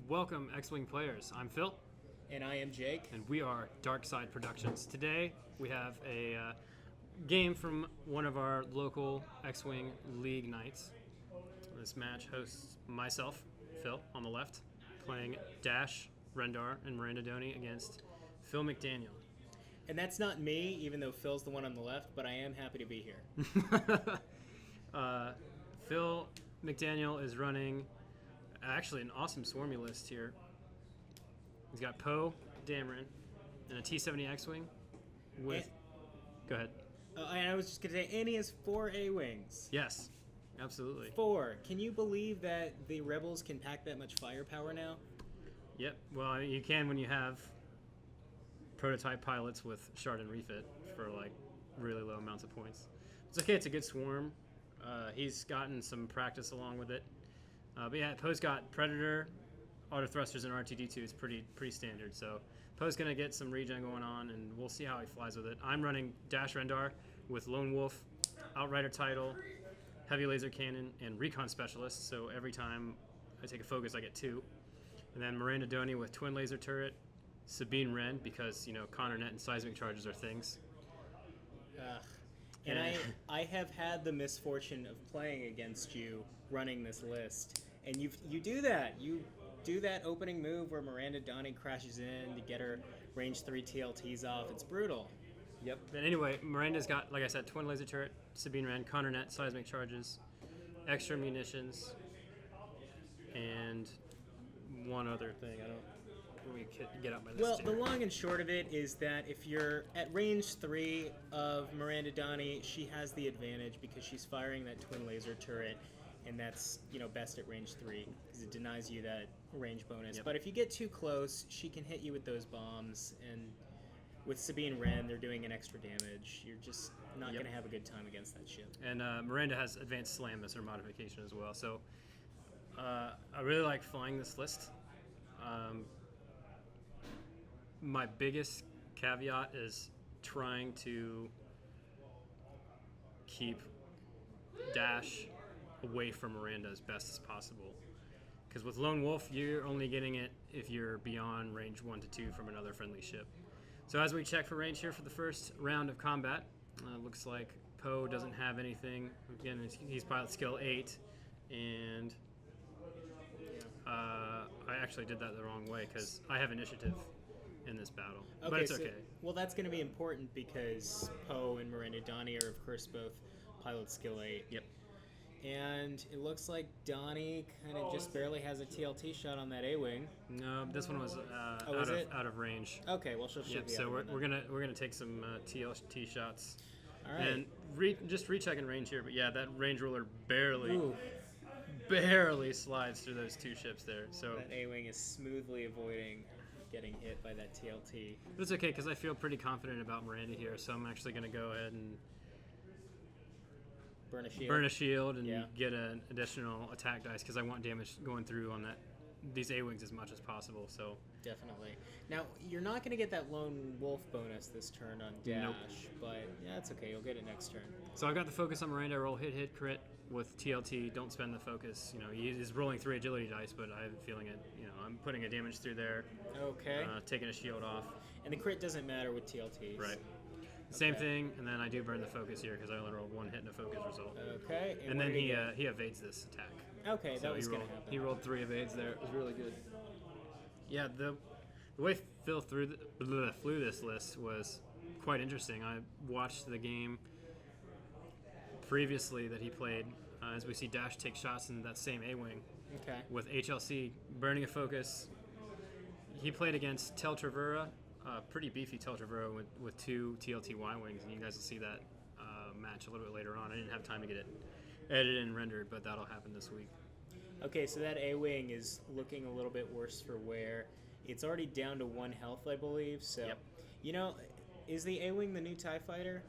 Welcome, X-Wing players. I'm Phil, And I am Jake. and we are Dark Side Productions. Today, we have a game from one of our local X-Wing League nights. This match hosts myself, Phil, on the left, playing Dash, Rendar, and Miranda Doni against Phil McDaniel. And that's not me, even though Phil's the one on the left, but I am happy to be here. Phil McDaniel is running actually an awesome Swarmy list here. He's got Poe Dameron and a T-70 X-Wing with... Go ahead. And I was just going to say, and he has 4 A-Wings. Yes, absolutely. 4. Can you believe that the Rebels can pack that much firepower now? Yep, well, you can when you have prototype pilots with Chardaan Refit for, like, really low amounts of points. It's okay, it's a good swarm. He's gotten some practice along with it. But yeah, Poe's got Predator, Autothrusters, and RTD2 is pretty standard. So Poe's going to get some regen going on, and we'll see how he flies with it. I'm running Dash Rendar with Lone Wolf, Outrider title, Heavy Laser Cannon, and Recon Specialist. So every time I take a focus, I get 2. And then Miranda Doni with Twin Laser Turret, Sabine Wren, because, you know, Connor Net and Seismic Charges are things. And I have had the misfortune of playing against you running this list. And you do that. You do that opening move where Miranda Doni crashes in to get her range 3 TLTs off. It's brutal. Yep. But anyway, Miranda's got, like I said, Twin Laser Turret, Sabine Wren, Connor Net, Seismic Charges, extra munitions, and one other thing. Let me get out my list. Well, here. the long and short of it is that if you're at range 3 of Miranda Doni, she has the advantage because she's firing that twin laser turret, and that's, you know, best at range 3 because it denies you that range bonus. Yep. But if you get too close, she can hit you with those bombs, and with Sabine Wren, they're doing an extra damage. You're just not going to have a good time against that ship. And Miranda has Advanced Slam as her modification as well. So I really like flying this list. My biggest caveat is trying to keep Dash away from Miranda as best as possible. Because with Lone Wolf, you're only getting it if you're beyond range 1 to 2 from another friendly ship. So as we check for range here for the first round of combat, looks like Poe doesn't have anything. Again, he's pilot skill 8, and I actually did that the wrong way because I have initiative in this battle. Okay, but it's so, okay. Well, that's going to be important because Poe and Miranda Doni are, of course, both pilot skill 8. Yep. And it looks like Donnie kind of just barely has a TLT shot on that A-wing. No, this one was out of range. Okay, well she'll shoot Yep. the So other we're one gonna take some TLT shots. All right. And just rechecking range here, but yeah, that range ruler Ooh, barely slides through those 2 ships there. So that A-wing is smoothly avoiding getting hit by that TLT. but it's okay because I feel pretty confident about Miranda here. So I'm actually gonna go ahead and Burn a shield. and get an additional attack dice because I want damage going through on these A-wings as much as possible. So Definitely. Now, you're not going to get that Lone Wolf bonus this turn on Dash, Nope. but yeah, it's okay. You'll get it next turn. So I've got the focus on Miranda. I roll hit crit with TLT. Don't spend the focus. You know, he's rolling 3 agility dice, but I'm feeling it. You know, I'm putting a damage through there. Okay. Taking a shield off. And the crit doesn't matter with TLTs. Right. Same thing, and then I do burn the focus here because I only rolled 1 hit and a focus result. Okay. And what then did he get? he evades this attack. Okay, So that was he going rolled, to happen. he rolled 3 evades there. It was really good. Yeah, the way Phil flew this list was quite interesting. I watched the game previously that he played as we see Dash take shots in that same A-wing Okay. with HLC burning a focus. He played against Tel Trevura, pretty beefy Tel Trevura with 2 TLT Y-wings, and you guys will see that match a little bit later on. I didn't have time to get it edited and rendered, but that'll happen this week. Okay, so that A-wing is looking a little bit worse for wear. It's already down to 1 health, I believe. So, Yep. You know, is the A-wing the new TIE fighter?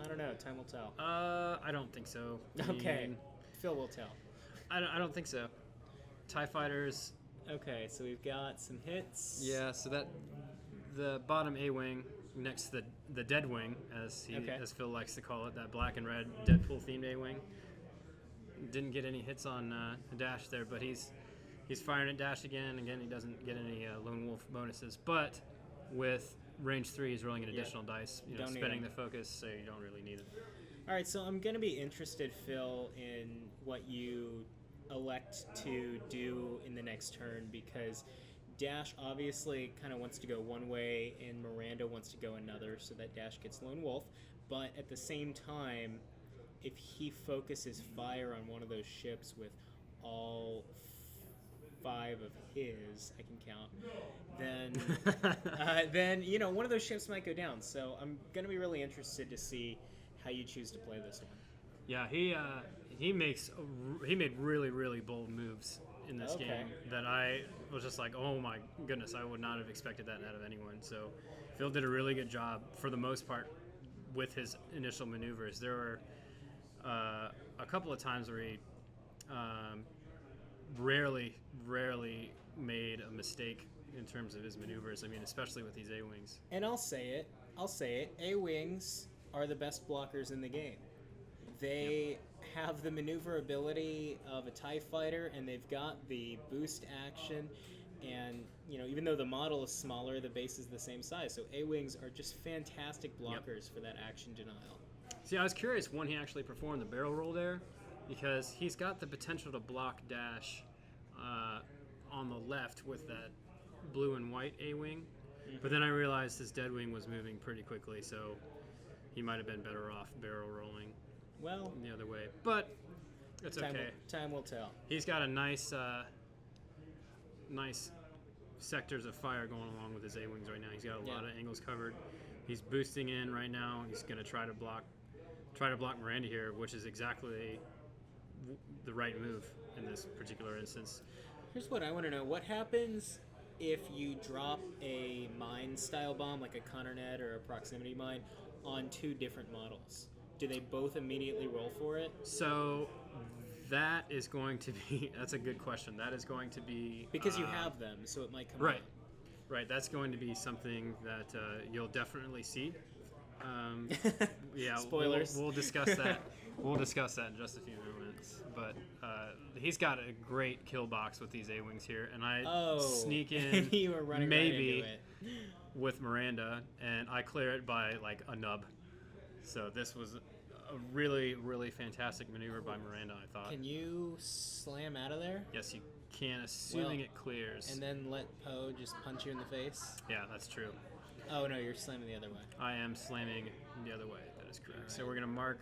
I don't know. Time will tell. I don't think so. Okay. Phil will tell. I don't think so. TIE fighters. Okay, so we've got some hits. Yeah, so that the bottom A-wing next to the dead wing, as Phil likes to call it, that black and red Deadpool themed A-wing. Didn't get any hits on Dash there, but he's He's firing at dash again. Again, he doesn't get any lone wolf bonuses, but with range 3, he's rolling an additional dice, Don't need spending the them. focus, so you don't really need it. All right, so I'm going to be interested, Phil, in what you elect to do in the next turn, because Dash obviously kind of wants to go one way and Miranda wants to go another, so that Dash gets lone wolf. But at the same time, if he focuses fire on one of those ships with all 5 of his, I can count, then one of those ships might go down. So I'm going to be really interested to see how you choose to play this one. Yeah, he made really, really bold moves in this game that I was just like, oh my goodness, I would not have expected that out of anyone. So Phil did a really good job for the most part with his initial maneuvers. There were a couple of times where he rarely made a mistake in terms of his maneuvers. I mean, especially with these A-Wings. And I'll say it, A-Wings are the best blockers in the game. They have the maneuverability of a TIE fighter, and they've got the boost action, and even though the model is smaller, the base is the same size. So A-Wings are just fantastic blockers for that action denial. See, I was curious when he actually performed the barrel roll there, because he's got the potential to block dash on the left with that blue and white A-Wing, but then I realized his dead wing was moving pretty quickly, so he might have been better off barrel rolling the other way. But it's okay. Time will tell. He's got a nice sectors of fire going along with his A-Wings right now. He's got a lot of angles covered. He's boosting in right now. He's going to try to block Miranda here, which is exactly the right move in this particular instance. Here's what I want to know. What happens if you drop a mine-style bomb, like a counternet or a proximity mine, on 2 different models? Do they both immediately roll for it? So that is going to be... That's a good question. That is going to be... Because you have them, so it might come right. out. Right, that's going to be something that you'll definitely see. Yeah, Spoilers. We'll discuss that. We'll discuss that in just a few moments. But he's got a great kill box with these A-Wings here, and I sneak in you were running maybe right into it. with Miranda, and I clear it by like a nub. So this was a really, really fantastic maneuver by Miranda, I thought. Can you slam out of there? Yes, you can, assuming it clears. And then let Poe just punch you in the face? Yeah, that's true. Oh, no, you're slamming the other way. I am slamming the other way. That is correct. Right. So we're going to mark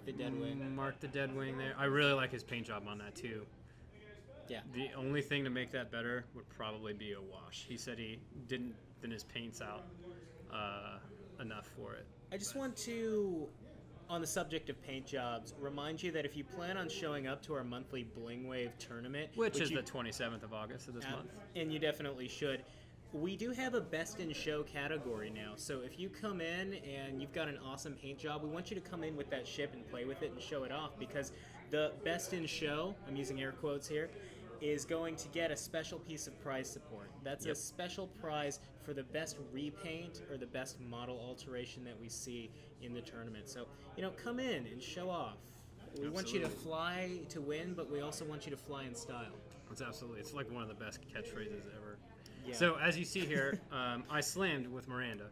the dead wing. Mark the dead wing there. I really like his paint job on that, too. Yeah. The only thing to make that better would probably be a wash. He said he didn't thin his paints out enough for it. I just want to, on the subject of paint jobs, remind you that if you plan on showing up to our monthly Bling Wave tournament, which is the 27th of August of this month, and you definitely should, we do have a Best in Show category now. So if you come in and you've got an awesome paint job, we want you to come in with that ship and play with it and show it off, because the Best in Show, I'm using air quotes here, is going to get a special piece of prize support. That's a special prize for the best repaint or the best model alteration that we see in the tournament. So, come in and show off. We want you to fly to win, but we also want you to fly in style. It's like one of the best catchphrases ever. Yeah. So as you see here, I slammed with Miranda,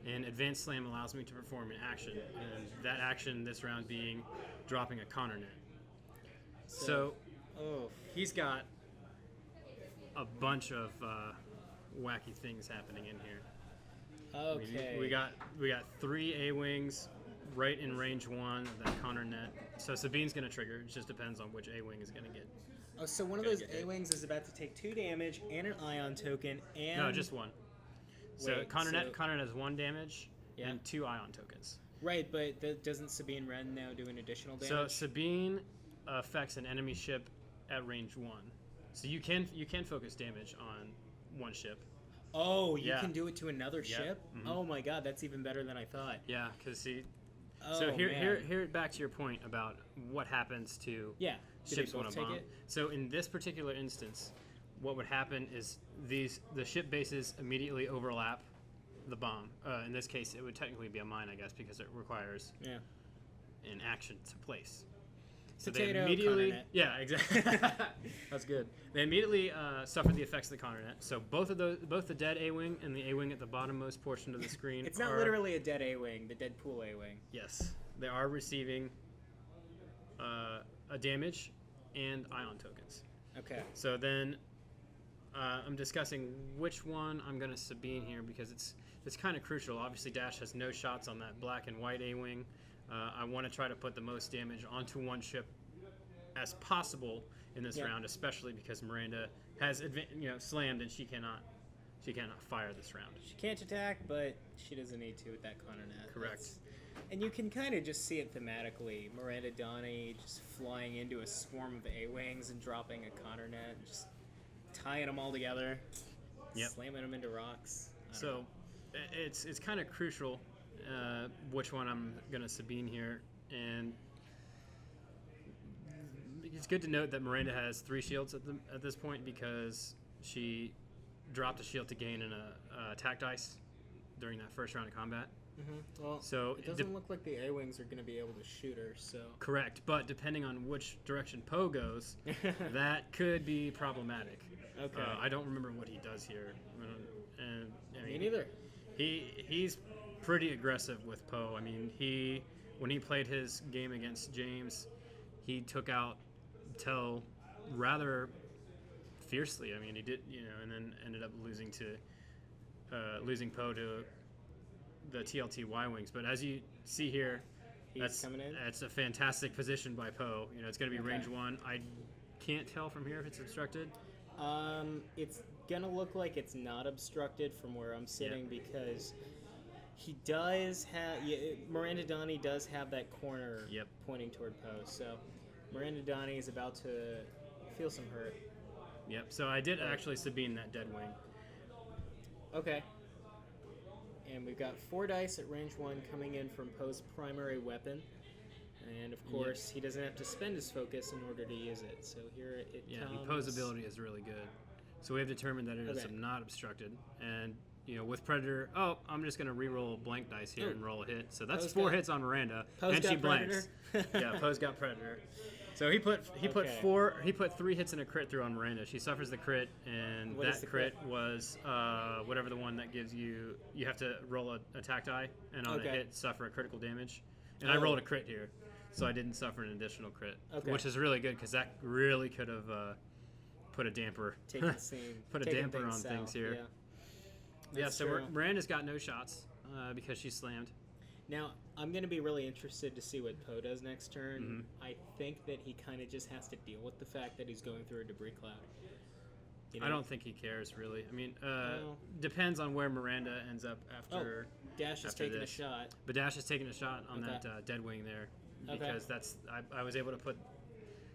and Advanced Slam allows me to perform an action, and that action this round being dropping a counter net. So he's got a bunch of wacky things happening in here. Okay. We got 3 A-Wings right in range 1 of that counter net. So Sabine's going to trigger. It just depends on which A-Wing is going to get. Oh, so one of those A-Wings is about to take 2 damage and an ion token and... No, just 1. So counter net has 1 damage and 2 ion tokens. Right, but doesn't Sabine Wren now do an additional damage? So Sabine affects an enemy ship at range 1. So you can focus damage on 1 ship. Oh, you can do it to another ship? Mm-hmm. Oh my god, that's even better than I thought. Yeah, because so here back to your point about what happens to ships when a bomb. So in this particular instance, what would happen is the ship bases immediately overlap the bomb. In this case, it would technically be a mine, I guess, because it requires an action to place. So Potato, they immediately, counter net. yeah, exactly. That's good. They immediately suffer the effects of the counter net. So both the dead A-wing and the A-wing at the bottommost portion of the screen. It's not literally a dead A-wing, the Deadpool A-wing. Yes, they are receiving a damage and ion tokens. Okay. So then I'm discussing which one I'm going to Sabine here because it's kind of crucial. Obviously, Dash has no shots on that black and white A-wing. I want to try to put the most damage onto one ship as possible in this round, especially because Miranda has slammed and she cannot fire this round. She can't attack, but she doesn't need to with that counter net. Correct. And you can kind of just see it thematically. Miranda Doni just flying into a swarm of A-wings and dropping a counter net, just tying them all together, slamming them into rocks. So it's kind of crucial which one I'm going to Sabine here. And it's good to note that Miranda has 3 shields at this point because she dropped a shield to gain an attack dice during that first round of combat. Mm-hmm. Well, so it doesn't look like the A-wings are going to be able to shoot her. So correct, but depending on which direction Poe goes, that could be problematic. Okay. I don't remember what he does here. And Me neither. He's pretty aggressive with Poe. I mean, when he played his game against James, he took out Tell rather fiercely. I mean, he did, and then ended up losing Poe to the TLT Y-wings. But as you see here, that's a fantastic position by Poe. It's going to be range 1. I can't tell from here if it's obstructed. It's gonna look like it's not obstructed from where I'm sitting because he does have Miranda Doni does have that corner pointing toward Poe. So Miranda Doni is about to feel some hurt. Yep. So I did actually Sabine that dead wing. Okay. And we've got 4 dice at range 1 coming in from Poe's primary weapon. And of course, he doesn't have to spend his focus in order to use it. So here it comes. Poe's ability is really good. So we have determined that it is not obstructed. And, with Predator, I'm just going to re-roll blank dice here and roll a hit. So that's 4 hits on Miranda. And she blanks. Poe's got Predator. So he put 3 hits and a crit through on Miranda. She suffers the crit, and that crit was whatever the one that gives you have to roll an attack die, and on a hit suffer a critical damage. And I rolled a crit here. So I didn't suffer an additional crit, which is really good because that really could have put a damper, put a damper on things here. Yeah, so Miranda's got no shots because she's slammed. Now, I'm going to be really interested to see what Poe does next turn. Mm-hmm. I think that he kind of just has to deal with the fact that he's going through a debris cloud. I don't think he cares, really. I mean, depends on where Miranda ends up after. Dash is taking a shot. But Dash is taking a shot on that dead wing there. Because I was able to put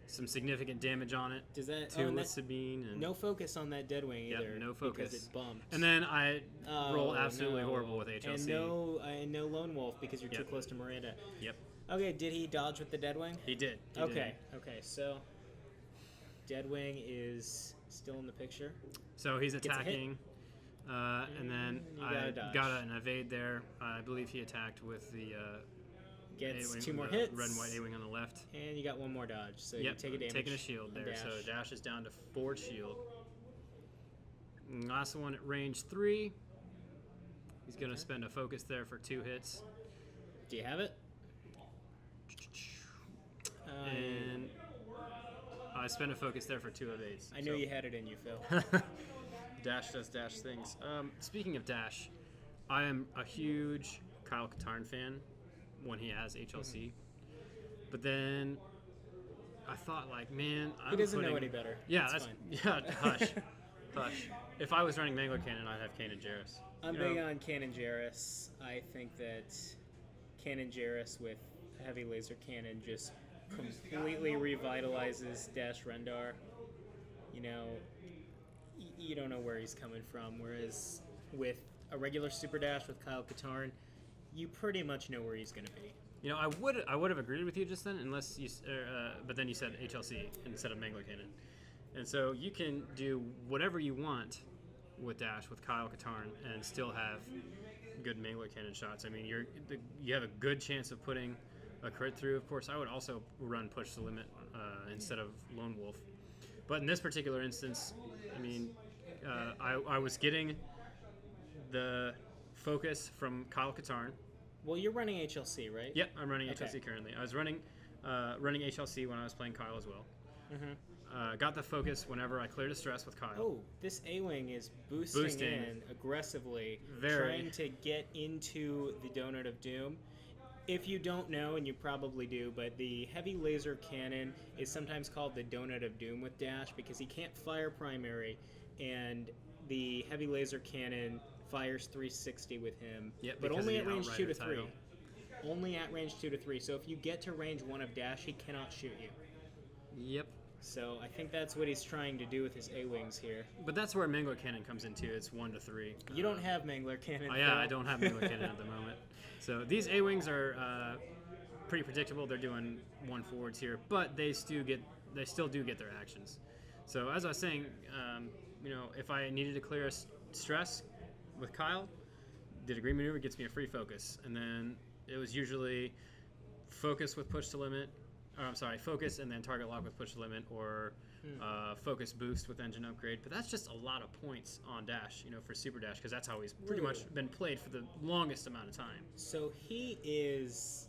some significant damage on it. Does that with Sabine? And no focus on that dead wing either. No focus because it bumped. And then I roll absolutely horrible with HLC. And no lone wolf because you're too close to Miranda. Yep. Okay, did he dodge with the dead wing? He did. Okay, so dead wing is still in the picture. So he's attacking. And then I got an evade there. I believe he attacked with the. Gets A-wing, 2 more hits. Red and white A-wing on the left. And you got 1 more dodge, so you take a damage. Taking a shield there. Dash. So Dash is down to 4 shield. And last one at range 3. He's going to spend a focus there for 2 hits. Do you have it? And I spent a focus there for 2 evades. I knew you had it in you, Phil. Dash does Dash things. Speaking of Dash, I am a huge Kyle Katarn fan when he has HLC. But then I thought, he doesn't know any better. Yeah, that's fine. Hush. If I was running Mangler Cannon, I'd have Kanan Jarrus. I'm big on Kanan Jarrus. I think that Kanan Jarrus with heavy laser cannon just completely revitalizes Dash Rendar. You don't know where he's coming from, whereas with a regular Super Dash with Kyle Katarn, you pretty much know where he's going to be. I would have agreed with you just then, but then you said HLC instead of Mangler Cannon, and so you can do whatever you want with Dash with Kyle Katarn and still have good Mangler Cannon shots. I mean, you have a good chance of putting a crit through. Of course, I would also run push the limit instead of lone wolf. But in this particular instance, I mean, I was getting the focus from Kyle Katarn. Well, you're running HLC, right? Yep, I'm running Okay. HLC currently. I was running HLC when I was playing Kyle as well. Mm-hmm. Got the focus whenever I cleared a stress with Kyle. Oh, this A-Wing is boosting in aggressively, trying to get into the Donut of Doom. If you don't know, and you probably do, but the heavy laser cannon is sometimes called the Donut of Doom with Dash because he can't fire primary, and the heavy laser cannon fires 360 with him, Yep, but because only of at the range 2 Outrider to 3. title. Only at range 2 to 3. So if you get to range 1 of Dash, he cannot shoot you. Yep. So I think that's what he's trying to do with his A-Wings here. But that's where Mangler Cannon comes into. It's 1 to 3. You don't have Mangler Cannon. Oh, yeah, Phil. I don't have Mangler Cannon at the moment. So these A-Wings are pretty predictable. They're doing 1 forwards here, but they still do get their actions. So as I was saying, if I needed to clear a stress with Kyle, did a green maneuver, gets me a free focus, and then it was usually focus with push to limit. Focus and then target lock with push to limit, or focus boost with engine upgrade. But that's just a lot of points on Dash, for Super Dash, because that's how he's pretty much been played for the longest amount of time. So he is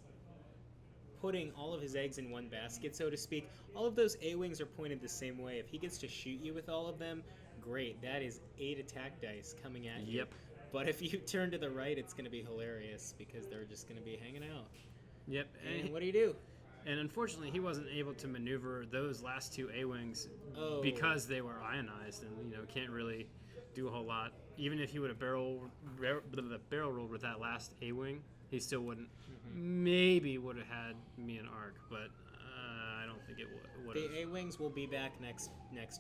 putting all of his eggs in one basket, so to speak. All of those A-Wings are pointed the same way. If he gets to shoot you with all of them, great. That is 8 attack dice coming at you. Yep. But if you turn to the right, it's going to be hilarious because they're just going to be hanging out. Yep. And what do you do? And unfortunately, he wasn't able to maneuver those last 2 A-Wings because they were ionized, and can't really do a whole lot. Even if he would have barrel rolled with that last A-Wing, he still wouldn't. Maybe would have had me an arc, but I don't think it would. The A-Wings will be back next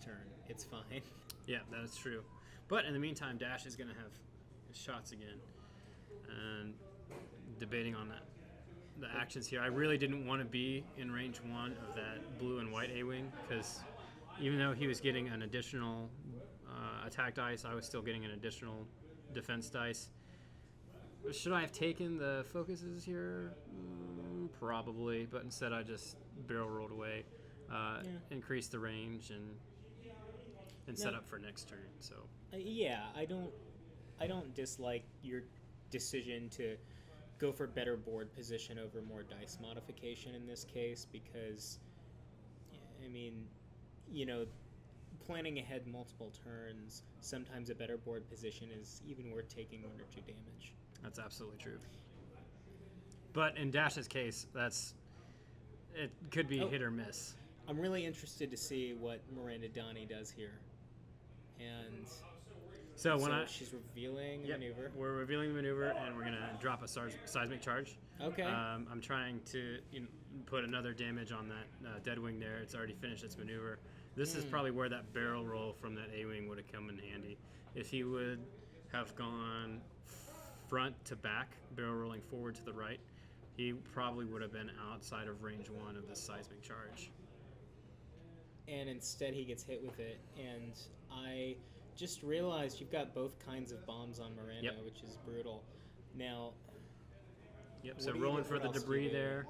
turn. It's fine. Yeah, that is true. But in the meantime, Dash is going to have shots again, and debating on the actions here. I really didn't want to be in range 1 of that blue and white A-Wing, because even though he was getting an additional attack dice, I was still getting an additional defense dice. Should I have taken the focuses here? Probably, but instead I just barrel rolled away, increased the range, and set up for next turn. So I don't dislike your decision to go for better board position over more dice modification in this case, because planning ahead multiple turns, sometimes a better board position is even worth taking 1 or 2 damage. That's absolutely true. But in Dash's case, it could be hit or miss. I'm really interested to see what Miranda Doni does here. And so she's revealing the maneuver. We're revealing the maneuver, and we're going to drop a seismic charge. Okay. I'm trying to put another damage on that dead wing there. It's already finished its maneuver. This is probably where that barrel roll from that A-wing would have come in handy. If he would have gone front to back, barrel rolling forward to the right, he probably would have been outside of range 1 of the seismic charge. And instead he gets hit with it. And I just realized you've got both kinds of bombs on Miranda, which is brutal. Now, so rolling for the debris there,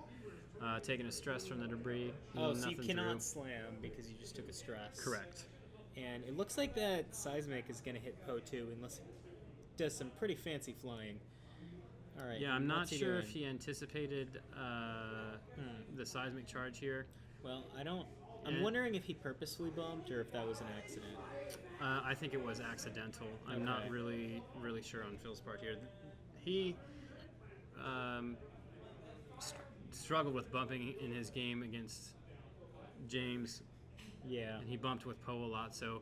taking a stress from the debris. So you cannot slam because you just took a stress. Correct. And it looks like that seismic is going to hit Poe too, unless it does some pretty fancy flying. All right. Yeah, I'm not sure if he anticipated the seismic charge here. Well, I'm wondering if he purposefully bumped or if that was an accident. I think it was accidental. I'm not really sure on Phil's part here. He struggled with bumping in his game against James. Yeah. And he bumped with Poe a lot, so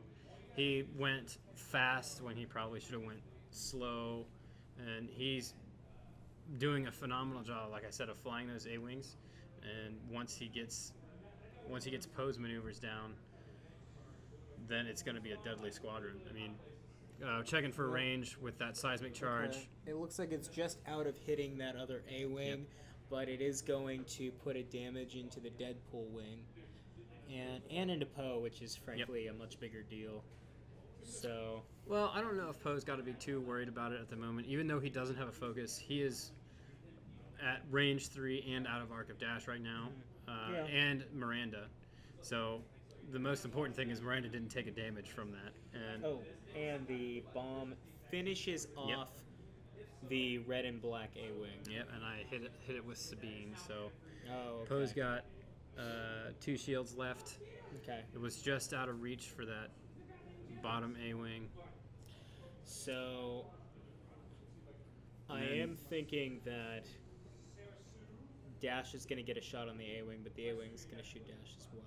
he went fast when he probably should have went slow. And he's doing a phenomenal job, like I said, of flying those A-wings. And once he gets Poe's maneuvers down, then it's going to be a deadly squadron. I mean, checking for range with that seismic charge. Okay. It looks like it's just out of hitting that other A-wing, but it is going to put a damage into the Deadpool wing and into Poe, which is frankly a much bigger deal. So, well, I don't know if Poe's got to be too worried about it at the moment. Even though he doesn't have a focus, he is at range 3 and out of arc of dash right now, Yeah. and Miranda. So the most important thing is Miranda didn't take a damage from that. And Oh, and the bomb finishes off the red and black A-wing. Yep, and I hit it with Sabine. So Oh, okay. Poe's got 2 shields left. Okay. It was just out of reach for that bottom A-wing. So I then- am thinking that Dash is going to get a shot on the A-wing, but the A-wing is going to shoot Dash as well.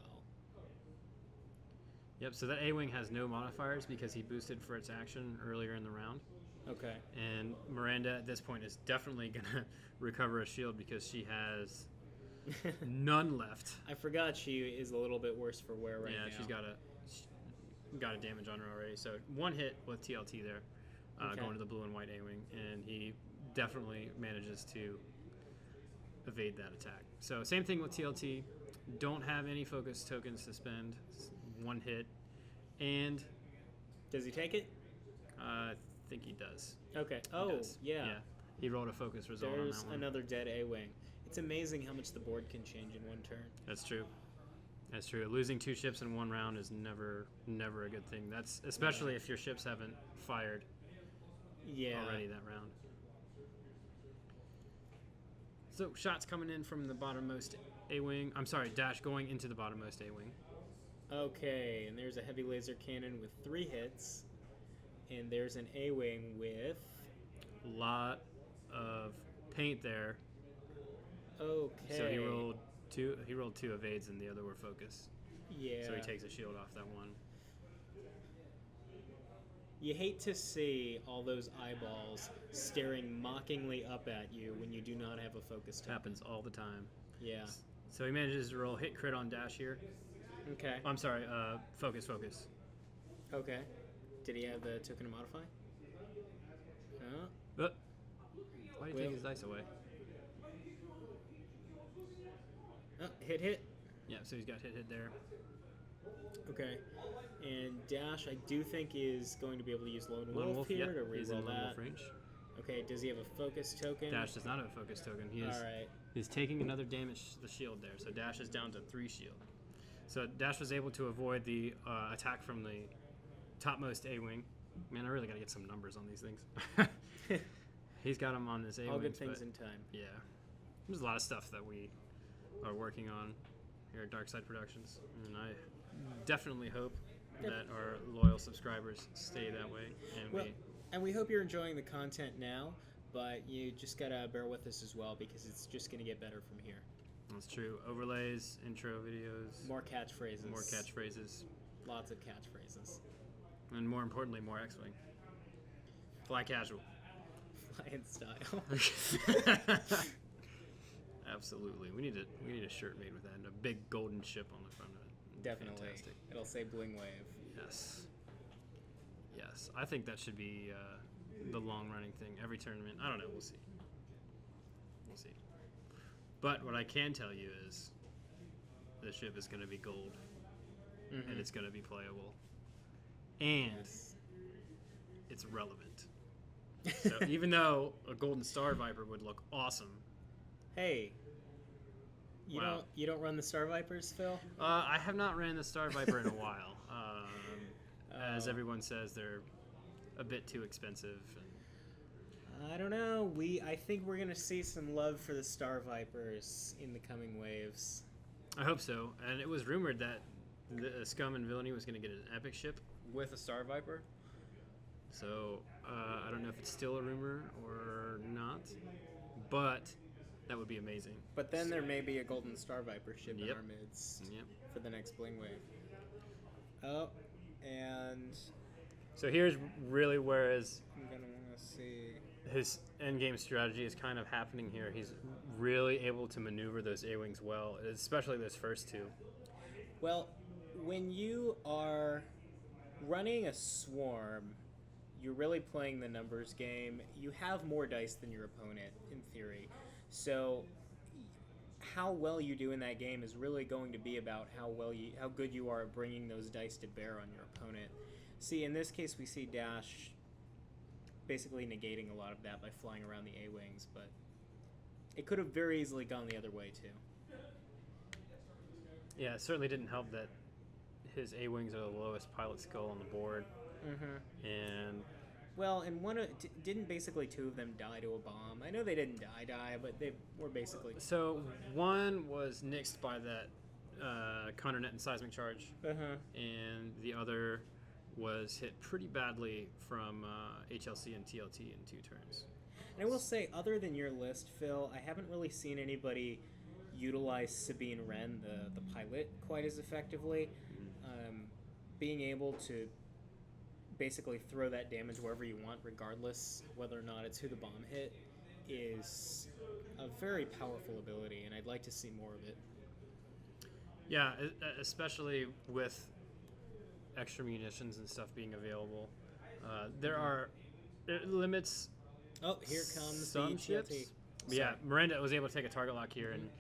Yep, so that A-wing has no modifiers because he boosted for its action earlier in the round. Okay. And Miranda at this point is definitely going to recover a shield because she has none left. I forgot she is a little bit worse for wear right now. Yeah, she's got a damage on her already. So 1 hit with TLT there, Okay. going to the blue and white A-wing, and he definitely manages to evade that attack. So same thing with TLT. Don't have any focus tokens to spend. 1 hit, and Does he take it? I think he does. Okay. He Oh, does. yeah. He rolled a focus result on There's that one. another dead A-wing. It's amazing how much the board can change in one turn. That's true. That's true. Losing 2 ships in 1 round is never a good thing. That's especially if your ships haven't fired Yeah. already that round. So shots coming in from the bottommost A-wing. I'm sorry, dash going into the bottommost A-wing. Okay, and there's a heavy laser cannon with 3 hits. And there's an A-wing with... Lot of paint there. Okay. So he rolled 2. He rolled 2 evades, and the other were focus. Yeah. So he takes a shield off that one. You hate to see all those eyeballs staring mockingly up at you when you do not have a focus token. Happens all the time. Yeah. So he manages to roll hit crit on dash here. Okay. I'm sorry, focus. Okay. Did he have the token to modify? No. Why did he take his dice away? Oh, hit. Yeah, so he's got hit there. Okay. And Dash, I do think, is going to be able to use Lone Lone Wolf Wolf, here yep. to He's in reroll Lone that. Wolf range. Okay, does he have a focus token? Dash does not have a focus token. He is Alright. He's taking another damage to the shield there. So Dash is down to 3 shield. So Dash was able to avoid the attack from the topmost A-wing. Man, I really got to get some numbers on these things. He's got him on this A-wing. All good things in time. Yeah. There's a lot of stuff that we are working on here at Dark Side Productions. And I definitely hope that our loyal subscribers stay that way. And we hope you're enjoying the content now, but you just gotta bear with us as well because it's just gonna get better from here. That's true. Overlays, intro videos. More catchphrases. More catchphrases. Lots of catchphrases. And more importantly, more X-Wing. Fly casual. Flying style. Absolutely. We need a shirt made with that and a big golden ship on the front of it. Definitely. Fantastic. It'll say Bling Wave. Yes. Yes. I think that should be the long-running thing. Every tournament. I don't know. We'll see. We'll see. But what I can tell you is the ship is going to be gold. Mm-hmm. And it's going to be playable. And it's relevant. So even though a Golden Star Viper would look awesome. Hey. Wow. You don't run the Star Vipers, Phil? I have not ran the Star Viper in a while. As everyone says, they're a bit too expensive. I don't know. I think we're gonna see some love for the Star Vipers in the coming waves. I hope so. And it was rumored that the Scum and Villainy was going to get an epic ship with a Star Viper. So I don't know if it's still a rumor or not, but that would be amazing. But then there may be a Golden Star Viper ship in Yep. our midst Yep. for the next Bling Wave. Oh, and So here's really where I'm gonna want to see. his endgame strategy is kind of happening here. He's really able to maneuver those A-Wings well, especially those first 2. Well, when you are running a swarm, you're really playing the numbers game. You have more dice than your opponent, in theory. So how well you do in that game is really going to be about how good you are at bringing those dice to bear on your opponent. See, in this case, we see Dash basically negating a lot of that by flying around the A-Wings, but It could have very easily gone the other way too. Yeah, it certainly didn't help that his A-wings are the lowest pilot skill on the board. Mm-hmm. And Well, and didn't basically 2 of them die to a bomb. I know they didn't die, but they were basically. so one was nixed by that Condernet and Seismic Charge, and the other was hit pretty badly from HLC and TLT in 2 turns. And I will say, other than your list, Phil, I haven't really seen anybody utilize Sabine Wren, the pilot, quite as effectively. Being able to basically throw that damage wherever you want, regardless whether or not it's who the bomb hit, is a very powerful ability, and I'd like to see more of it. Yeah, especially with extra munitions and stuff being available. There are limits. Oh, here comes some the ships. TLT. Yeah, Miranda was able to take a target lock here, and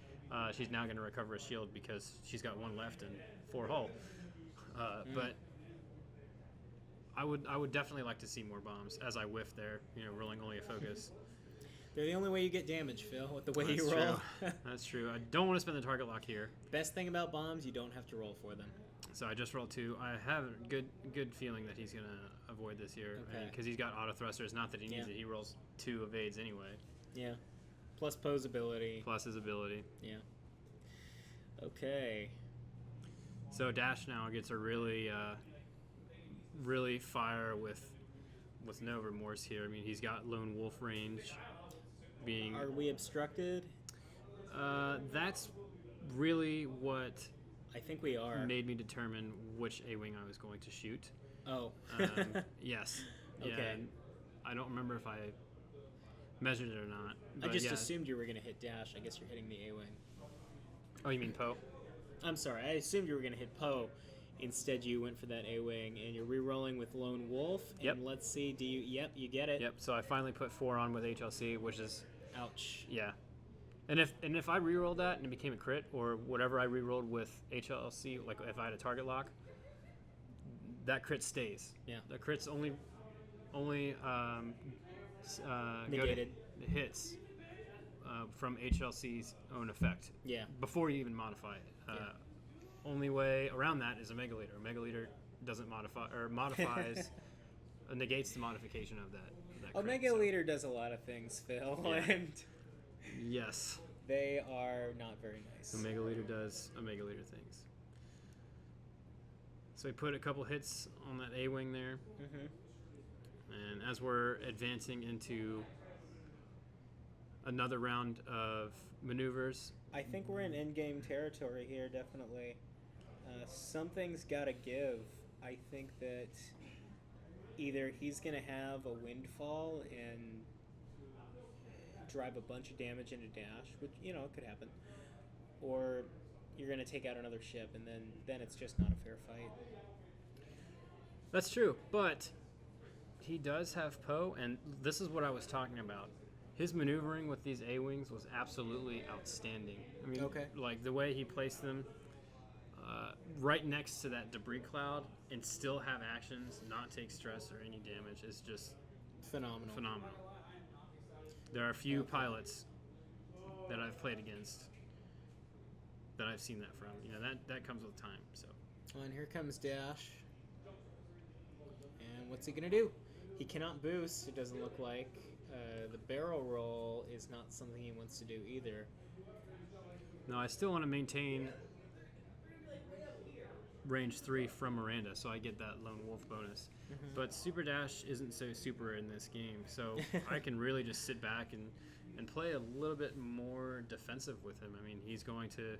she's now going to recover a shield because she's got 1 left and 4 hull. But I would definitely like to see more bombs as I whiff there, rolling only a focus. They're the only way you get damage, Phil, with the way That's you roll. True. That's true. I don't want to spend the target lock here. Best thing about bombs, you don't have to roll for them. So I just rolled 2. I have a good feeling that he's going to avoid this here. Okay. Because he's got Autothrusters. Not that he needs it. He rolls 2 evades anyway. Yeah. Plus Poe's ability. Plus his ability. Yeah. Okay. So Dash now gets a really fire with no remorse here. I mean, he's got Lone Wolf range. Are we obstructed? That's really what I think we are. made me determine which A-wing I was going to shoot. Oh. Yes. Okay. Yeah, I don't remember if I measured it or not. I but just yeah. assumed you were going to hit Dash. I guess you're hitting the A-wing. Oh, you mean Poe? I'm sorry. I assumed you were going to hit Poe. Instead, you went for that A-wing, and you're re-rolling with Lone Wolf. Yep. And let's see, do you... Yep, you get it. Yep. So I finally put 4 on with HLC, which is... Ouch. Yeah. And if I re-rolled that and it became a crit, or whatever I re-rolled with HLC, like if I had a target lock, that crit stays. Yeah. The crit's only Negated. hits from HLC's own effect. Yeah. Before you even modify it. Only way around that is a Megaliter. A Megaliter doesn't modify or modifies, negates the modification of that. Omega Leader does a lot of things, Phil, Yeah. and Yes. they are not very nice. Omega Leader does Omega Leader things. So we put a couple hits on that A-wing there. And as we're advancing into another round of maneuvers, I think we're in endgame territory here, definitely. Something's got to give. I think that either he's going to have a windfall and drive a bunch of damage into Dash, which, could happen, or you're going to take out another ship, and then it's just not a fair fight. that's true. But he does have Poe, and this is what I was talking about. His maneuvering with these A-wings was absolutely outstanding. I mean, like the way he placed them right next to that debris cloud and still have actions, not take stress or any damage is just Phenomenal. There are a few pilots that I've played against that I've seen that from. That comes with time. So. And here comes Dash. And what's he going to do? He cannot boost, it doesn't look like. The barrel roll is not something he wants to do either. No, I still want to maintain range 3 from Miranda, so I get that Lone Wolf bonus. But Super Dash isn't so super in this game, so I can really just sit back and play a little bit more defensive with him. I mean, he's going to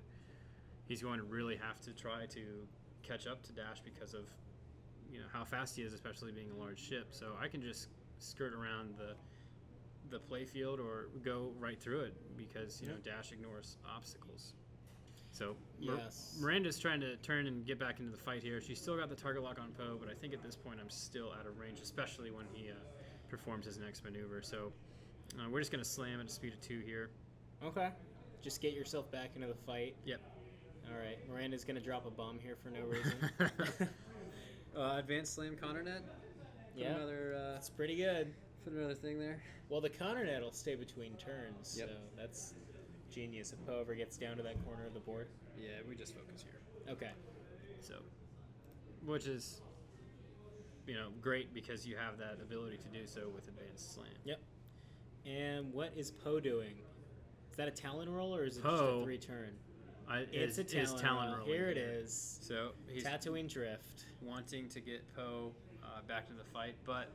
really have to try to catch up to Dash because of how fast he is, especially being a large ship. So I can just skirt around the play field or go right through it because Dash ignores obstacles. So yes. Miranda's trying to turn and get back into the fight here. She's still got the target lock on Poe, but I think at this point I'm still out of range, especially when he performs his next maneuver. So we're just going to slam at a speed of 2 here. Okay. Just get yourself back into the fight. Yep. All right. Miranda's going to drop a bomb here for no reason. Advanced slam Condernet. Yeah. That's pretty good. Put another thing there. Well, the Condernet will stay between turns, Yep. so genius if Poe ever gets down to that corner of the board. Yeah, we just focus here. Okay. So, which is, great because you have that ability to do so with advanced slam. Yep. And what is Poe doing? Is that a Talon roll or is it Poe, just a 3-turn? It's a Talon roll. Here it is. So he's Tatooine Drift. wanting to get Poe back to the fight, but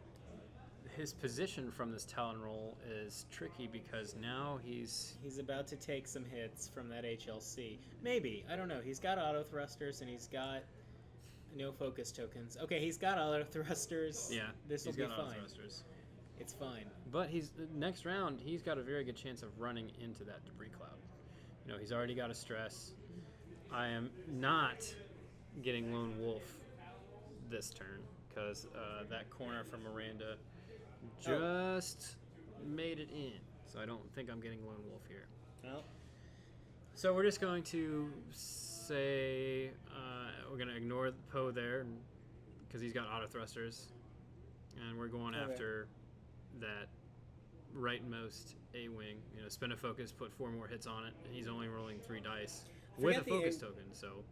his position from this Talon roll is tricky because now he's about to take some hits from that HLC. Maybe. I don't know. He's got Autothrusters and he's got no focus tokens. Okay, he's got Autothrusters. Yeah, this will be fine. Autothrusters. It's fine. But next round, he's got a very good chance of running into that debris cloud. He's already got a stress. I am not getting Lone Wolf this turn because that corner from Miranda just made it in. So I don't think I'm getting Lone Wolf here. Well, so we're just going to say we're going to ignore Poe there because he's got Autothrusters. And we're going after that rightmost A-wing. Spend a focus, put 4 more hits on it, and he's only rolling 3 dice with a focus token. So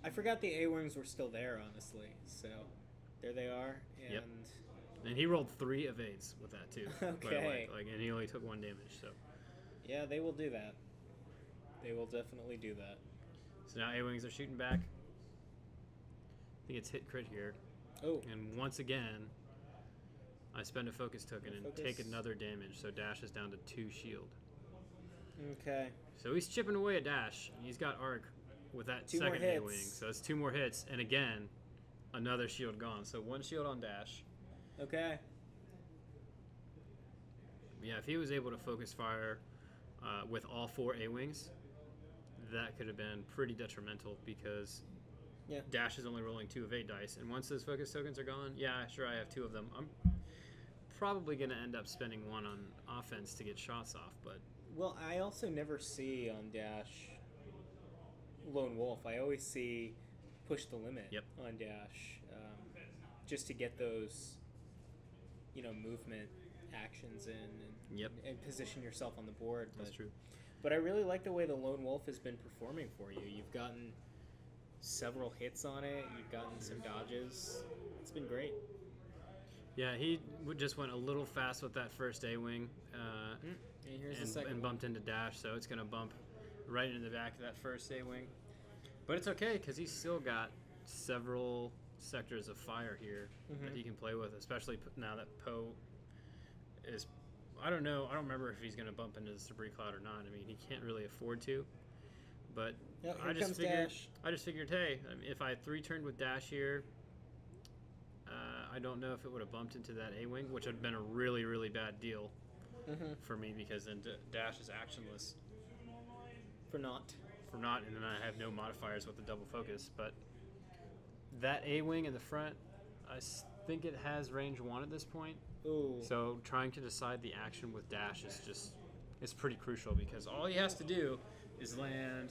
I forgot the A-wings were still there, honestly. So there they are. And yep. And he rolled 3 evades with that too. Okay. And he only took 1 damage. So yeah, they will do that. They will definitely do that. So now A-wings are shooting back. I think it's hit crit here. Oh. And once again, I spend a focus token and take another damage, so Dash is down to 2 shield. Okay. So he's chipping away at Dash. He's got Arc with that 2 second more A-wing, hits. so it's 2 more hits, and again, another shield gone. So 1 shield on Dash. Okay. Yeah, if he was able to focus fire with all 4 A-wings, that could have been pretty detrimental because Dash is only rolling 2 evade dice, and once those focus tokens are gone, yeah, sure, I have 2 of them. I'm probably going to end up spending 1 on offense to get shots off, but... Well, I also never see on Dash Lone Wolf. I always see push the limit on Dash just to get those, movement actions in and position yourself on the board. That's true. But I really like the way the Lone Wolf has been performing for you. You've gotten several hits on it. You've gotten some dodges. It's been great. Yeah, he just went a little fast with that first A-wing And here's the second and bumped into Dash, so it's going to bump right into the back of that first A-wing. But it's okay, because he's still got several sectors of fire here that he can play with, especially now that Poe is... I don't know. I don't remember if he's going to bump into the debris cloud or not. I mean, he can't really afford to. But I just figured, hey, if I 3-turned with Dash here, I don't know if it would have bumped into that A-wing, which would have been a really, really bad deal for me because then Dash is actionless. For naught, and then I have no modifiers with the double focus. But that A-wing in the front, I think it has range 1 at this point. Ooh. So trying to decide the action with Dash is pretty crucial because all he has to do is land,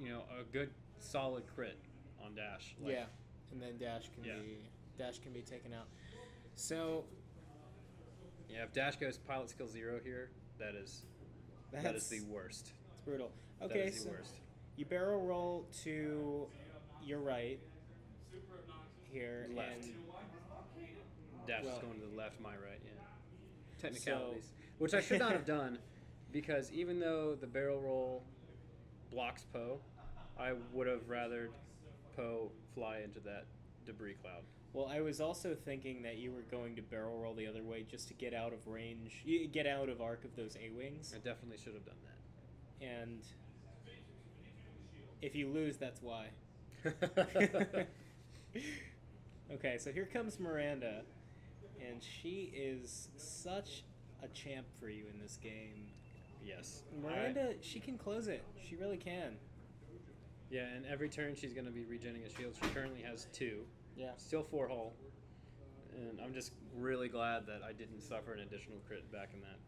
a good solid crit on Dash. And then Dash can be taken out. So if Dash goes pilot skill 0 here, that is the worst. It's brutal. Okay, that is the worst. You barrel roll to your right here. Left. And Dash is going to the left, my right, Technicalities. Which I should not have done, because even though the barrel roll blocks Poe, I would have rathered Poe fly into that debris cloud. Well, I was also thinking that you were going to barrel roll the other way just to get out of range, get out of arc of those A-wings. I definitely should have done that. And if you lose, that's why. Okay, so here comes Miranda, and she is such a champ for you in this game. Yes. Miranda, she can close it. She really can. Yeah, and every turn she's going to be regenerating a shield. She currently has 2. Yeah. Still 4 hull. And I'm just really glad that I didn't suffer an additional crit back in that,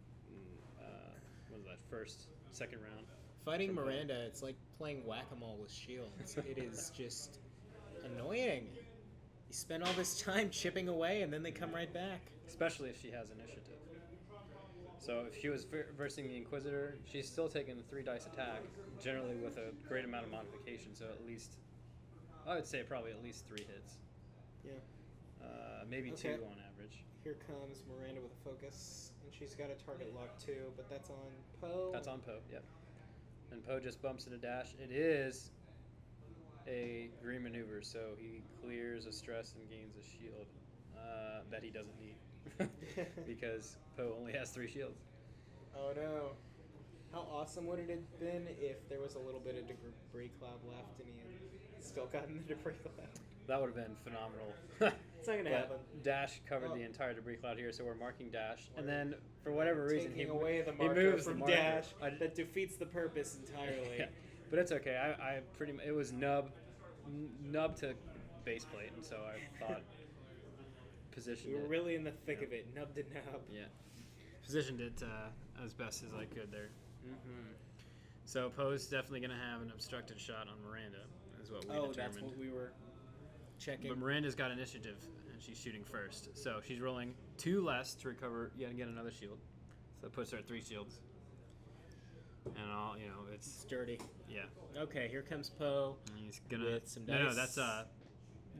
second round. Fighting Miranda, it's like playing whack-a-mole with shields. It is just annoying. You spend all this time chipping away, and then they come right back. Especially if she has initiative. So if she was versing the Inquisitor, she's still taking the 3 dice attack, generally with a great amount of modification. So at least, I would say probably at least 3 hits. Yeah. Maybe Okay. 2 on average. Here comes Miranda with a focus, and she's got a target lock too, but that's on Poe. That's on Poe, yep. And Poe just bumps in a dash. It is a green maneuver, so he clears a stress and gains a shield that he doesn't need because Poe only has 3 shields. Oh no. How awesome would it have been if there was a little bit of debris cloud left and he had still gotten the debris cloud? That would have been phenomenal. It's not going to happen. Dash covered Oh. the entire debris cloud here, so we're marking Dash. And then, for whatever reason, Taking away the marker moves from the marker. Dash. That defeats the purpose entirely. Yeah. But it's okay. I pretty it was nub to base plate, and so I thought positioned We were it. really in the thick of it, nub to nub. Yeah, positioned it as best as I could there. Mm-hmm. So Poe's definitely going to have an obstructed shot on Miranda, is what we determined. That's what we were checking. But Miranda's got initiative, and she's shooting first. So she's rolling 2 less to recover yet again another shield. So that puts her at 3 shields. And all, it's Sturdy. yeah. Okay, here comes Poe. And he's gonna With some no, dice. that's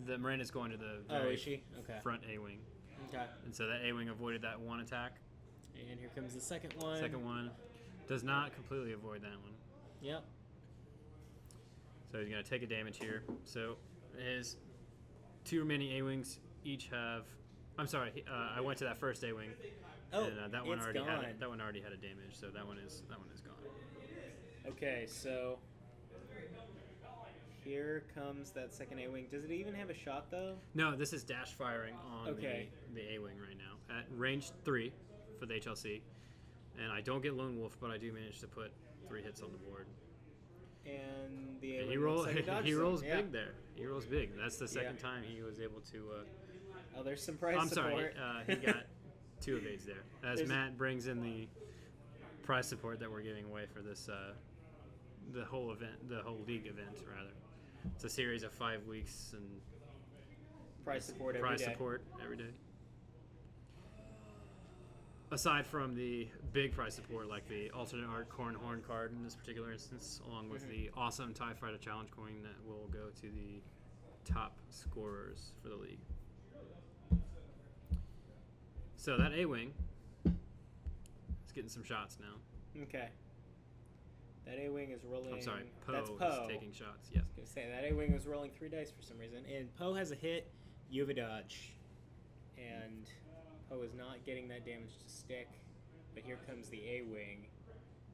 the Miranda's going to the Oh, very is she? Okay. front A wing, Okay. and so that A wing avoided that 1 attack. And here comes the second one. Second one does not completely avoid that one. Yep. So he's gonna take a damage here. So his 2 remaining A wings each have. I'm sorry. I went to that first A wing. Oh, And that one it's already gone. had that one already had a damage, so that one is gone. Okay, so here comes that second A-wing. Does it even have a shot though? No, this is dash firing on Okay. the A wing right now at range 3 for the HLC, and I don't get lone wolf, but I do manage to put 3 hits on the board. And the And A-wing he rolls looks like a dodge he zone. rolls Yeah. big there. He rolls big. That's the second Yeah. time he was able to. Oh, there's some prize I'm support. sorry, he got 2 evades there. As There's- Matt brings in the prize support that we're giving away for this, the whole event, the whole league event rather. It's a series of 5 weeks and Prize support every prize day. support every day. Aside from the big prize support, like the alternate art corn horn card in this particular instance, along with the awesome TIE Fighter Challenge coin that will go to the top scorers for the league. So that A-wing is getting some shots now. Okay. That A-wing is rolling. I'm sorry, That's Poe Poe. is taking shots. Yes. I was gonna say that A-wing was rolling 3 dice for some reason, and Poe has a hit. You have a dodge, and Poe is not getting that damage to stick. But here comes the A-wing,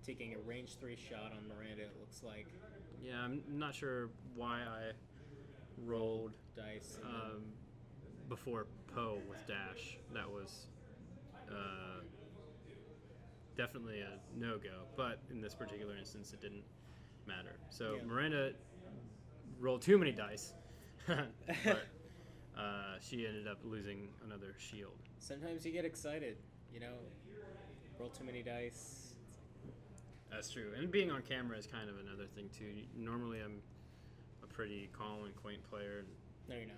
taking a range 3 shot on Miranda. It looks like Yeah, I'm not sure why I rolled dice. And then- before Poe with dash. That was definitely a no-go, but in this particular instance it didn't matter. So Yeah. Miranda rolled too many dice, but she ended up losing another shield. Sometimes you get excited, roll too many dice. That's true, and being on camera is kind of another thing too. Normally I'm a pretty calm and quaint player, No, you're not.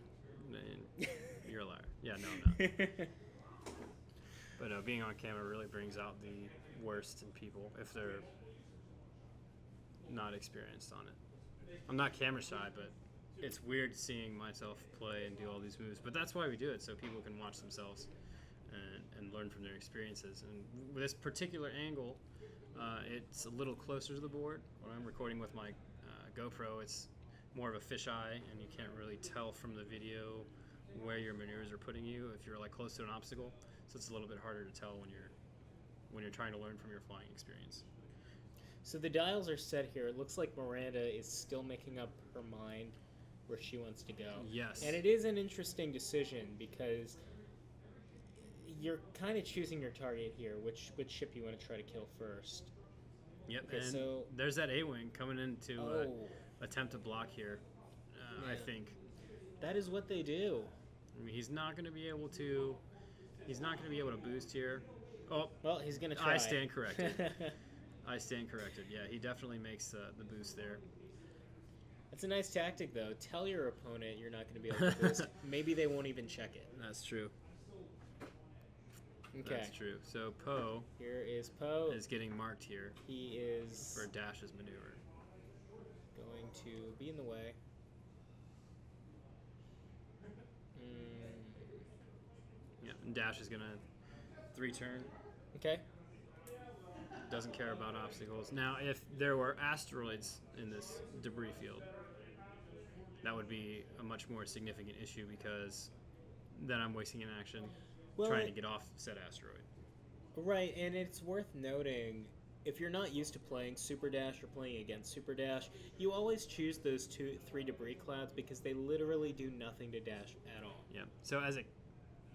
and you're a liar. Yeah, no, I'm not. But no, being on camera really brings out the worst in people if they're not experienced on it. I'm not camera shy, but it's weird seeing myself play and do all these moves. But that's why we do it, so people can watch themselves and learn from their experiences. And with this particular angle, it's a little closer to the board. When I'm recording with my GoPro, it's more of a fisheye, and you can't really tell from the video where your maneuvers are putting you if you're like close to an obstacle. So it's a little bit harder to tell when you're trying to learn from your flying experience. So the dials are set here. It looks like Miranda is still making up her mind where she wants to go. Yes. And it is an interesting decision because you're kind of choosing your target here, which ship you want to try to kill first. Yep. Okay, and so- there's that A-wing coming in to Oh. attempt to block here. I Yeah. think. That is what they do. I mean, he's not going to be able to boost here. Oh, Well, he's going to try. I stand corrected. I stand corrected. Yeah, he definitely makes the boost there. That's a nice tactic, though. Tell your opponent you're not going to be able to boost. Maybe they won't even check it. That's true. Okay. That's true. So Poe Here is Poe. is getting marked here He is for Dash's maneuver. going to be in the way. Yeah, and Dash is gonna 3-turn. Okay. Doesn't care about obstacles. Now, if there were asteroids in this debris field, that would be a much more significant issue because then I'm wasting an action trying to get off said asteroid. Right, and it's worth noting, if you're not used to playing Super Dash or playing against Super Dash, you always choose those 2-3 debris clouds because they literally do nothing to Dash at all. Yeah. So as a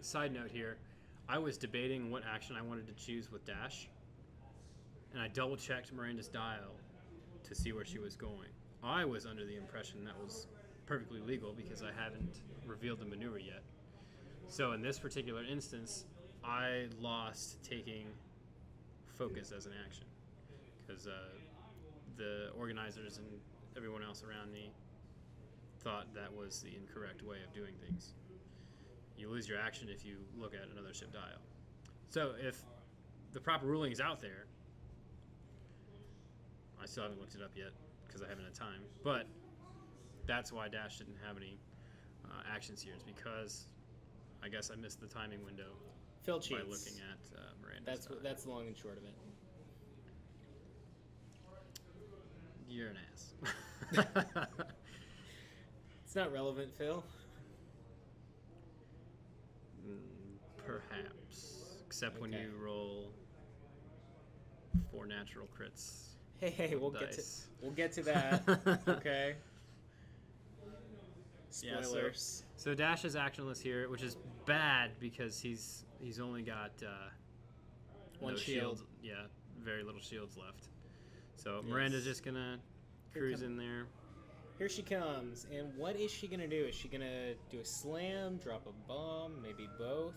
side note here, I was debating what action I wanted to choose with Dash, and I double-checked Miranda's dial to see where she was going. I was under the impression that was perfectly legal because I haven't revealed the maneuver yet. So in this particular instance, I lost taking focus as an action because the organizers and everyone else around me thought that was the incorrect way of doing things. You lose your action if you look at another ship dial. So if the proper ruling is out there, I still haven't looked it up yet because I haven't had time, but that's why Dash didn't have any actions here. It's because I guess I missed the timing window Phil cheats. by looking at Miranda's dial. That's the long and short of it. You're an ass. It's not relevant, Phil. Perhaps, except when you roll 4 natural crits. Hey, we'll dice. we'll get to that. Okay. Yeah, Spoilers. so Dash is actionless here, which is bad because he's only got One no shield. Yeah, very little shields left. So Miranda's just gonna cruise in there. Here she comes, and what is she gonna do? Is she gonna do a slam, drop a bomb, maybe both?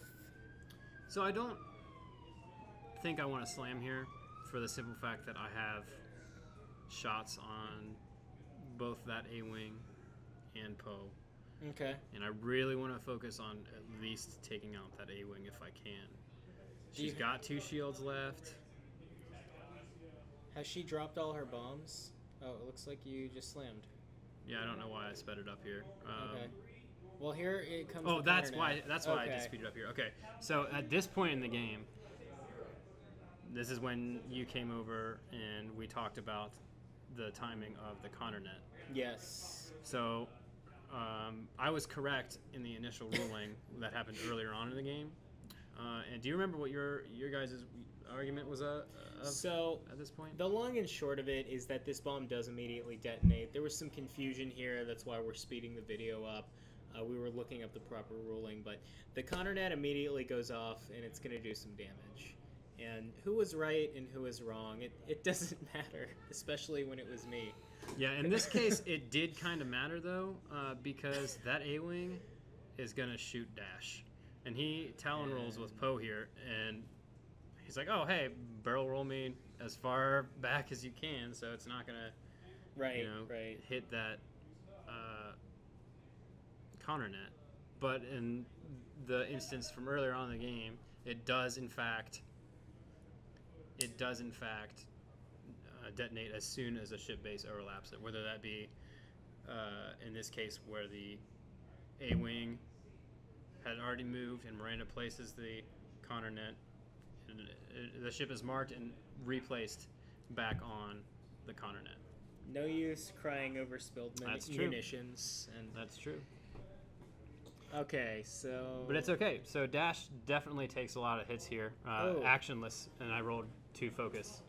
So I don't think I want to slam here for the simple fact that I have shots on both that A-Wing and Poe. Okay. And I really want to focus on at least taking out that A-Wing if I can. She's got 2 shields left. Has she dropped all her bombs? Oh, it looks like you just slammed. Yeah, I don't know why I sped it up here. Okay. Well, here it comes. Oh, the that's counter why. now. That's why I Okay. did speed it up here. Okay, so at this point in the game, this is when you came over and we talked about the timing of the Connor net. Yes. So I was correct in the initial ruling that happened earlier on in the game. And do you remember what your guys' argument was So at this point? the long and short of it is that this bomb does immediately detonate. There was some confusion here. That's why we're speeding the video up. We were looking up the proper ruling, but the Connor net immediately goes off, and it's going to do some damage. And who was right and who was wrong, it doesn't matter, especially when it was me. Yeah, in this case, it did kind of matter, though, because that A-Wing is going to shoot Dash. And he Talon rolls with Poe here, and he's like, oh, hey, barrel roll me as far back as you can, so it's not going to hit that Connor net. But in the instance from earlier on in the game, it does, in fact, detonate as soon as a ship base overlaps it, whether that be, in this case, where the A-Wing had already moved and Miranda places the Connor net, and the ship is marked and replaced back on the Connor net. No use crying over spilled munitions. And that's true. Okay, so... But it's okay. So Dash definitely takes a lot of hits here. Actionless, and I rolled 2 focus.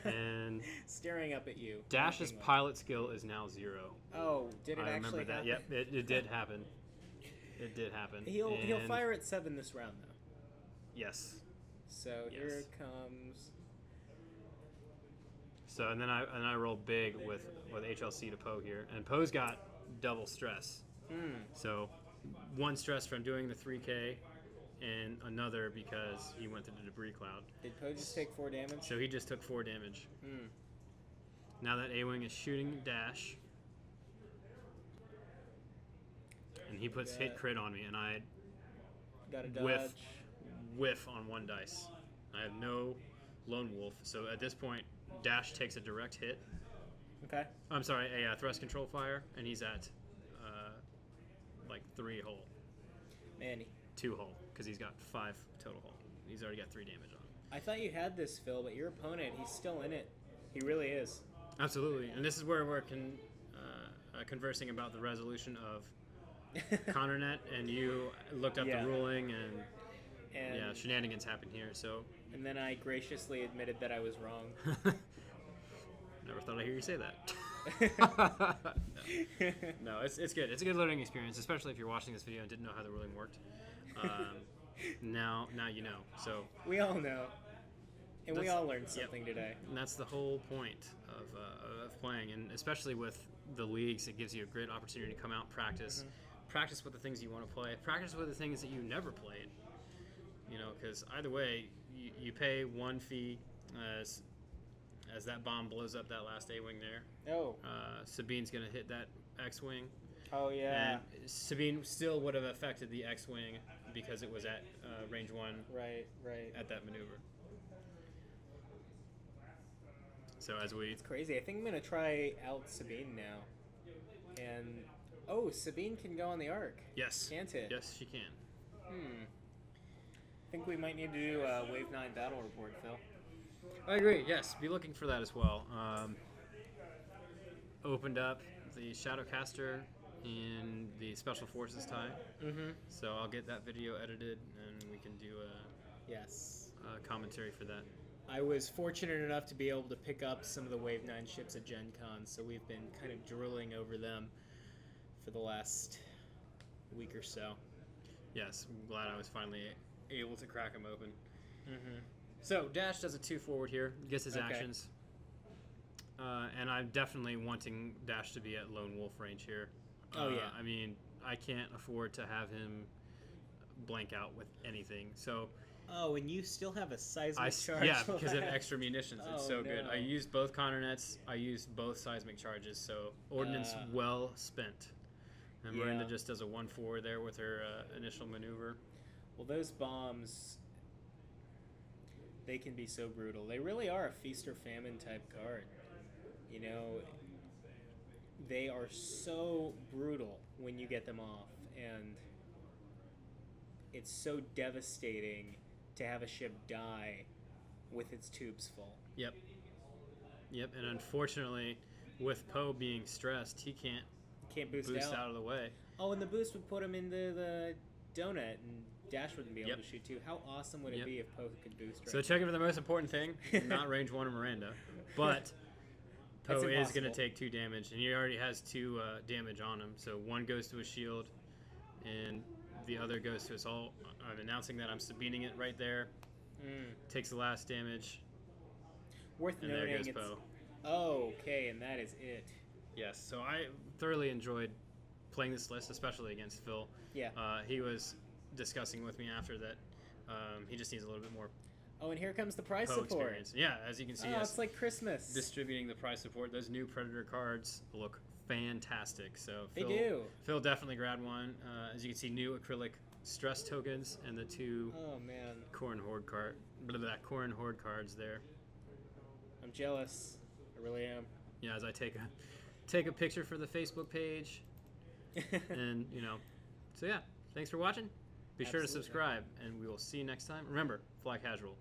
And staring up at you. Dash's pilot skill is now 0. Oh, did it I actually remember that. happen? Yep, it did happen. It did happen. He'll fire at 7 this round, though. Yes. So here it comes. So and then I rolled big with HLC to Poe here, and Poe's got double stress. So 1 stress from doing the 3K, and another because he went through the debris cloud. Did Poe just take 4 damage? So he just took 4 damage. Now that A-Wing is shooting Dash, and he puts hit crit on me, and I got a dodge. whiff on 1 dice. I have no lone wolf, so at this point, Dash takes a direct hit. Okay. I'm sorry, a thrust control fire, and he's at like 3 hull. Man, 2 hull, because he's got 5 total hull. He's already got 3 damage on him. I thought you had this, Phil, but your opponent, he's still in it. He really is. Absolutely, and this is where we're conversing about the resolution of Connornet, and you looked up the ruling, and yeah, shenanigans happened here. So. And then I graciously admitted that I was wrong. Never thought I'd hear you say that. No, it's good. It's a good learning experience, especially if you're watching this video and didn't know how the ruling worked. Now you know. So we all know, and we all learned something today. And that's the whole point of playing, and especially with the leagues, it gives you a great opportunity to come out, practice, practice with the things you want to play, practice with the things that you never played. You know, because either way, you pay 1 fee as that bomb blows up that last A-wing there. Oh. Sabine's going to hit that X-wing. Oh, yeah. And Sabine still would have affected the X-wing because it was at range 1 right at that maneuver. So as we... It's crazy. I think I'm going to try out Sabine now. And, Sabine can go on the arc. Yes. Can't it? Yes, she can. I think we might need to do a Wave 9 battle report, Phil. I agree, yes. Be looking for that as well. Opened up the Shadowcaster in the Special Forces tie. So I'll get that video edited, and we can do a commentary for that. I was fortunate enough to be able to pick up some of the Wave 9 ships at Gen Con, so we've been kind of drilling over them for the last week or so. Yes, I'm glad I was finally able to crack them open. So Dash does a 2 forward here, gets his actions. And I'm definitely wanting Dash to be at Lone Wolf range here. I mean, I can't afford to have him blank out with anything. So... Oh, and you still have a seismic charge. Yeah, because of extra munitions. It's so good. No. I used both Connornets. I used both seismic charges. So ordnance well spent. And Miranda just does a 1-4 there with her initial maneuver. Well, those bombs, they can be so brutal. They really are a feast or famine type card. You know, they are so brutal when you get them off. And it's so devastating to have a ship die with its tubes full. Yep. And unfortunately, with Poe being stressed, he can't boost out of the way. Oh, and the boost would put him into the donut, and Dash wouldn't be able to shoot too. How awesome would it be if Poe could boost? So checking for the most important thing, not range 1 of Miranda, but Poe is going to take 2 damage, and he already has 2 damage on him. So 1 goes to his shield, and the other goes to his hull. I'm announcing that I'm Sabining it right there. Takes the last damage. Worth and noting. There goes Poe. Oh, okay, and that is it. Yes, so I thoroughly enjoyed playing this list, especially against Phil. Yeah. He was discussing with me after that he just needs a little bit more. Oh, and here comes the prize Poe support. Experience. Yeah, as you can see, it's like Christmas. Distributing the prize support. Those new Predator cards look fantastic. So Phil definitely grabbed one. As you can see, new acrylic stress tokens and the 2 Corrin Horde cards there. I'm jealous. I really am. Yeah, as I take a picture for the Facebook page. And, so yeah, thanks for watching. Be sure to subscribe, and we will see you next time. Remember, fly casual.